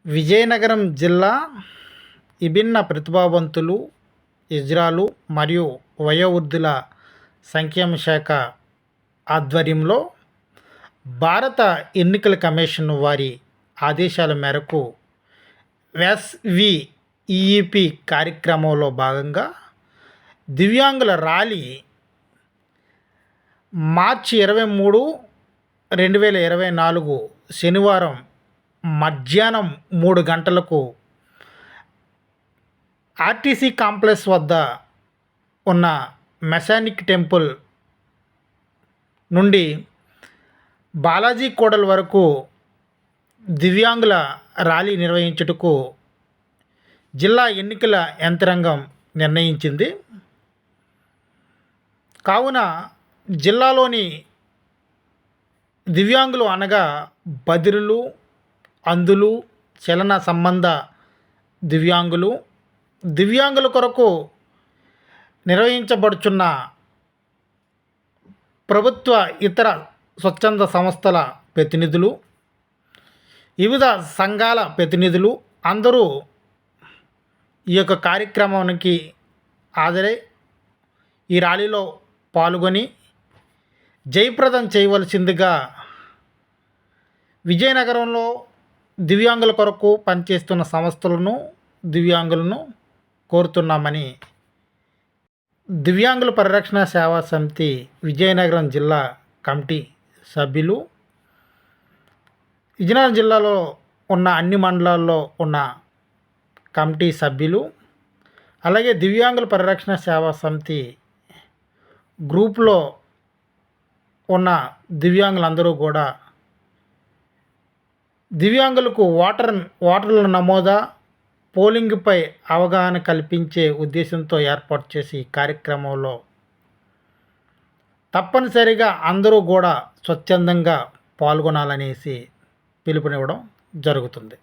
విజయనగరం జిల్లా విభిన్న ప్రతిభావంతులు, ఇజ్రాలు మరియు వయోవృద్ధుల సంక్షేమ శాఖ ఆధ్వర్యంలో భారత ఎన్నికల కమిషన్ వారి ఆదేశాల మేరకు ఎస్విఈపి కార్యక్రమంలో భాగంగా దివ్యాంగుల ర్యాలీ మార్చి 23, 2024 శనివారం మధ్యాహ్నం 3 గంటలకు ఆర్టీసీ కాంప్లెక్స్ వద్ద ఉన్న మెకానిక్ టెంపుల్ నుండి బాలాజీ కూడలి వరకు దివ్యాంగుల ర్యాలీ నిర్వహించుటకు జిల్లా ఎన్నికల యంత్రాంగం నిర్ణయించింది. కావున జిల్లాలోని దివ్యాంగులు అనగా బధిరులు, అంధులు, చలన సంబంధ దివ్యాంగుల కొరకు నిర్వహించబడుచున్న ప్రభుత్వ ఇతర స్వచ్ఛంద సంస్థల ప్రతినిధులు, వివిధ సంఘాల ప్రతినిధులు అందరూ ఈ యొక్క కార్యక్రమానికి హాజరై ఈ ర్యాలీలో పాల్గొని జయప్రదం చేయవలసిందిగా విజయనగరంలో దివ్యాంగుల కొరకు పనిచేస్తున్న సంస్థలను, దివ్యాంగులను కోరుతున్నామని దివ్యాంగుల పరిరక్షణ సేవా సమితి విజయనగరం జిల్లా కమిటీ సభ్యులు, విజయనగరం జిల్లాలో ఉన్న అన్ని మండలాల్లో ఉన్న కమిటీ సభ్యులు, అలాగే దివ్యాంగుల పరిరక్షణ సేవా సమితి గ్రూప్లో ఉన్న దివ్యాంగులందరూ కూడా దివ్యాంగులకు ఓటర్ల నమోదా, పోలింగ్పై అవగాహన కల్పించే ఉద్దేశంతో ఏర్పాటు చేసి ఈ కార్యక్రమంలో తప్పనిసరిగా అందరూ కూడా స్వచ్ఛందంగా పాల్గొనాలనేసి పిలుపునివ్వడం జరుగుతుంది.